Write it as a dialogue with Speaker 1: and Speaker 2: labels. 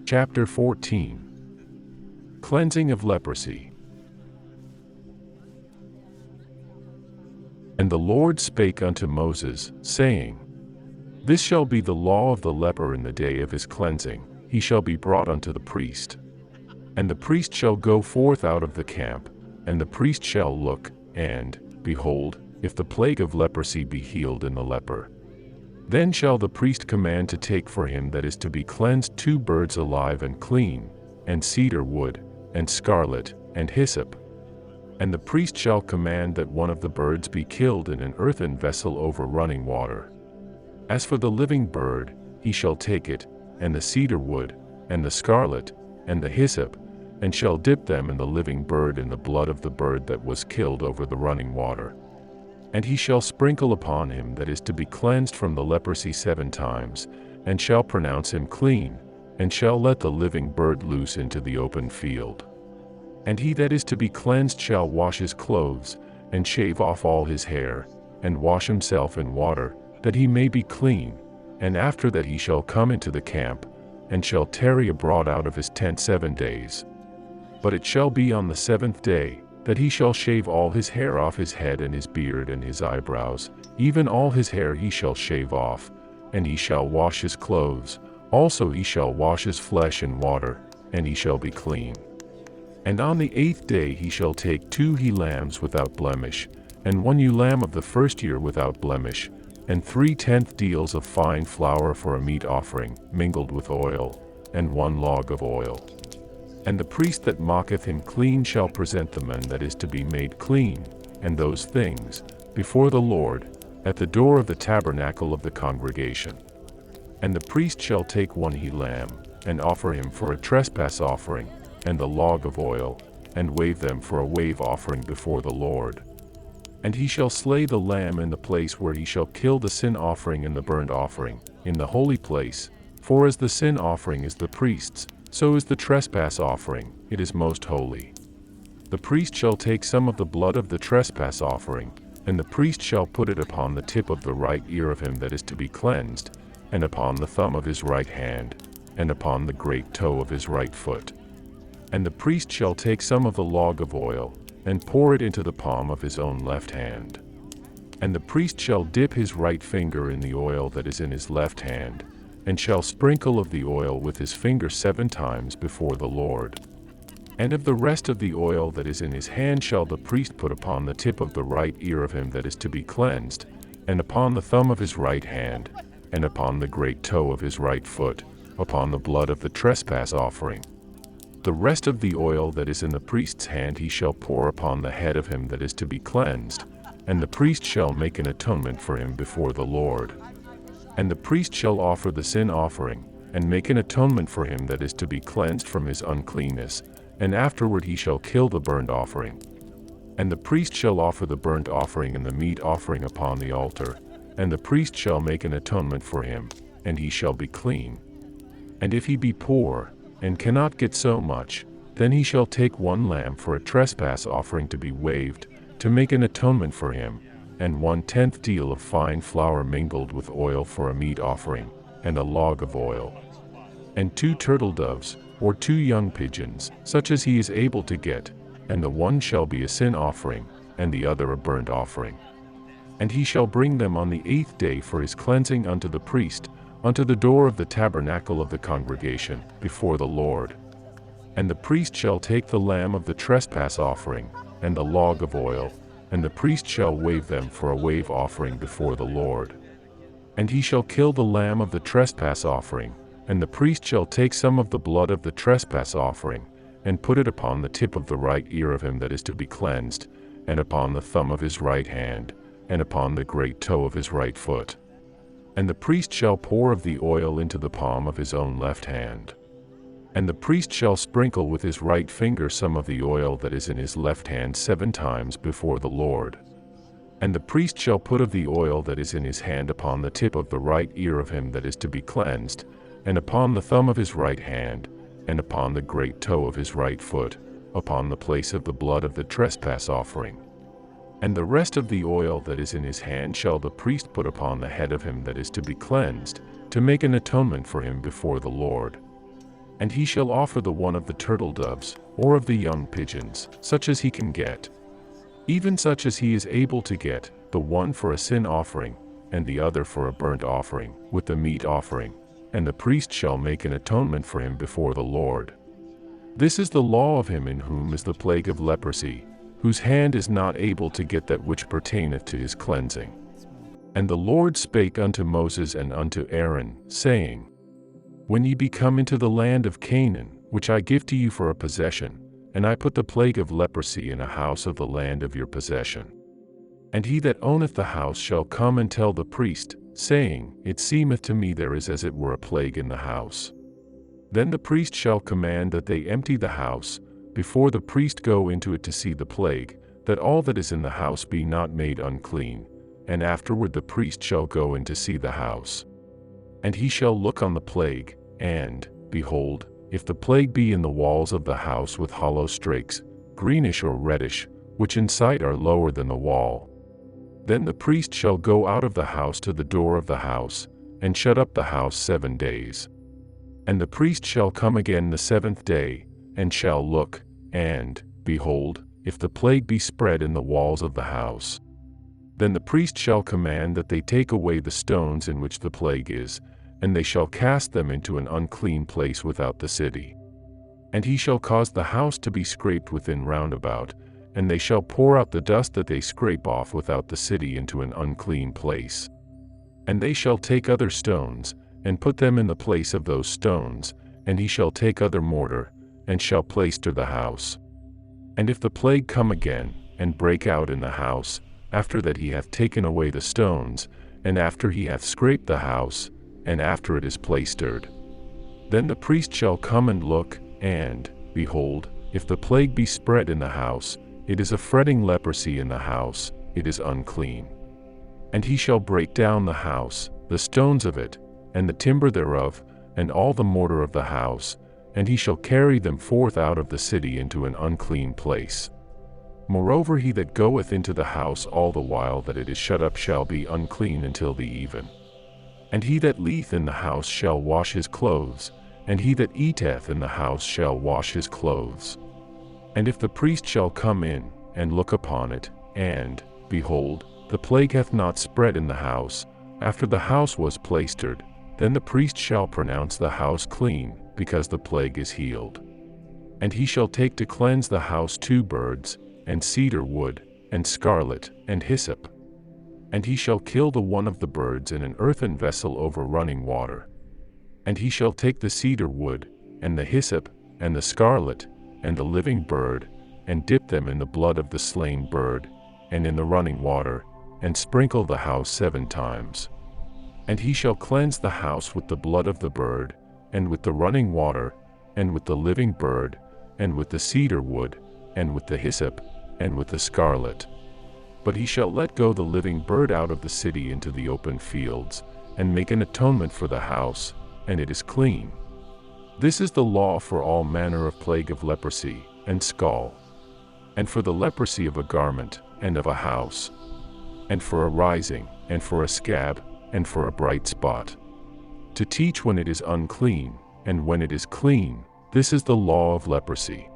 Speaker 1: Chapter 14. Cleansing of leprosy. And the Lord spake unto Moses, saying, This shall be the law of the leper in the day of his cleansing. He shall be brought unto the priest. And the priest shall go forth out of the camp, and the priest shall look, and, behold, if the plague of leprosy be healed in the leper, then shall the priest command to take for him that is to be cleansed 2 birds alive and clean, and cedar wood, and scarlet, and hyssop. And the priest shall command that one of the birds be killed in an earthen vessel over running water. As for the living bird, he shall take it, and the cedar wood, and the scarlet, and the hyssop, and shall dip them in the living bird in the blood of the bird that was killed over the running water. And he shall sprinkle upon him that is to be cleansed from the leprosy 7 times, and shall pronounce him clean, and shall let the living bird loose into the open field. And he that is to be cleansed shall wash his clothes, and shave off all his hair, and wash himself in water, that he may be clean, and after that he shall come into the camp, and shall tarry abroad out of his tent 7 days. But it shall be on the 7th day, that he shall shave all his hair off his head and his beard and his eyebrows, even all his hair he shall shave off, and he shall wash his clothes, also he shall wash his flesh in water, and he shall be clean. And on the 8th day he shall take 2 he-lambs without blemish, and 1 ewe lamb of the first year without blemish, and 3/10 deals of fine flour for a meat offering, mingled with oil, and 1 log of oil. And the priest that mocketh him clean shall present the man that is to be made clean, and those things, before the Lord, at the door of the tabernacle of the congregation. And the priest shall take 1 he-lamb, and offer him for a trespass offering, and the log of oil, and wave them for a wave offering before the Lord. And he shall slay the lamb in the place where he shall kill the sin offering and the burnt offering, in the holy place, for as the sin offering is the priest's, so is the trespass offering, it is most holy. The priest shall take some of the blood of the trespass offering, and the priest shall put it upon the tip of the right ear of him that is to be cleansed, and upon the thumb of his right hand, and upon the great toe of his right foot. And the priest shall take some of the log of oil, and pour it into the palm of his own left hand. And the priest shall dip his right finger in the oil that is in his left hand, and shall sprinkle of the oil with his finger 7 times before the Lord. And of the rest of the oil that is in his hand shall the priest put upon the tip of the right ear of him that is to be cleansed, and upon the thumb of his right hand, and upon the great toe of his right foot, upon the blood of the trespass offering. The rest of the oil that is in the priest's hand he shall pour upon the head of him that is to be cleansed, and the priest shall make an atonement for him before the Lord. And the priest shall offer the sin offering, and make an atonement for him that is to be cleansed from his uncleanness, and afterward he shall kill the burnt offering. And the priest shall offer the burnt offering and the meat offering upon the altar, and the priest shall make an atonement for him, and he shall be clean. And if he be poor, and cannot get so much, then he shall take 1 lamb for a trespass offering to be waved, to make an atonement for him, and 1/10 deal of fine flour mingled with oil for a meat offering, and a log of oil. And 2 turtle doves, or 2 young pigeons, such as he is able to get, and the one shall be a sin offering, and the other a burnt offering. And he shall bring them on the 8th day for his cleansing unto the priest, unto the door of the tabernacle of the congregation, before the Lord. And the priest shall take the lamb of the trespass offering, and the log of oil, and the priest shall wave them for a wave offering before the Lord. And he shall kill the lamb of the trespass offering, and the priest shall take some of the blood of the trespass offering, and put it upon the tip of the right ear of him that is to be cleansed, and upon the thumb of his right hand, and upon the great toe of his right foot. And the priest shall pour of the oil into the palm of his own left hand. And the priest shall sprinkle with his right finger some of the oil that is in his left hand 7 times before the Lord. And the priest shall put of the oil that is in his hand upon the tip of the right ear of him that is to be cleansed, and upon the thumb of his right hand, and upon the great toe of his right foot, upon the place of the blood of the trespass offering. And the rest of the oil that is in his hand shall the priest put upon the head of him that is to be cleansed, to make an atonement for him before the Lord. And he shall offer the one of the turtle doves, or of the young pigeons, such as he can get, even such as he is able to get, the one for a sin offering, and the other for a burnt offering, with the meat offering. And the priest shall make an atonement for him before the Lord. This is the law of him in whom is the plague of leprosy, whose hand is not able to get that which pertaineth to his cleansing. And the Lord spake unto Moses and unto Aaron, saying, When ye be come into the land of Canaan, which I give to you for a possession, and I put the plague of leprosy in a house of the land of your possession. And he that owneth the house shall come and tell the priest, saying, It seemeth to me there is as it were a plague in the house. Then the priest shall command that they empty the house, before the priest go into it to see the plague, that all that is in the house be not made unclean. And afterward the priest shall go in to see the house. And he shall look on the plague, and, behold, if the plague be in the walls of the house with hollow strakes, greenish or reddish, which in sight are lower than the wall, then the priest shall go out of the house to the door of the house, and shut up the house 7 days. And the priest shall come again the 7th day, and shall look, and, behold, if the plague be spread in the walls of the house, then the priest shall command that they take away the stones in which the plague is, and they shall cast them into an unclean place without the city. And he shall cause the house to be scraped within round about, and they shall pour out the dust that they scrape off without the city into an unclean place. And they shall take other stones, and put them in the place of those stones, and he shall take other mortar, and shall plaister the house. And if the plague come again, and break out in the house, after that he hath taken away the stones, and after he hath scraped the house, and after it is plaistered, then the priest shall come and look, and, behold, if the plague be spread in the house, it is a fretting leprosy in the house, it is unclean. And he shall break down the house, the stones of it, and the timber thereof, and all the mortar of the house, and he shall carry them forth out of the city into an unclean place. Moreover, he that goeth into the house all the while that it is shut up shall be unclean until the even. And he that lieth in the house shall wash his clothes, and he that eateth in the house shall wash his clothes. And if the priest shall come in, and look upon it, and, behold, the plague hath not spread in the house, after the house was plaistered, then the priest shall pronounce the house clean, because the plague is healed. And he shall take to cleanse the house 2 birds, and cedar wood, and scarlet, and hyssop. And he shall kill the one of the birds in an earthen vessel over running water. And he shall take the cedar wood, and the hyssop, and the scarlet, and the living bird, and dip them in the blood of the slain bird, and in the running water, and sprinkle the house 7 times. And he shall cleanse the house with the blood of the bird, and with the running water, and with the living bird, and with the cedar wood, and with the hyssop, and with the scarlet. But he shall let go the living bird out of the city into the open fields, and make an atonement for the house, and it is clean. This is the law for all manner of plague of leprosy, and scall, and for the leprosy of a garment, and of a house, and for a rising, and for a scab, and for a bright spot, to teach when it is unclean, and when it is clean. This is the law of leprosy.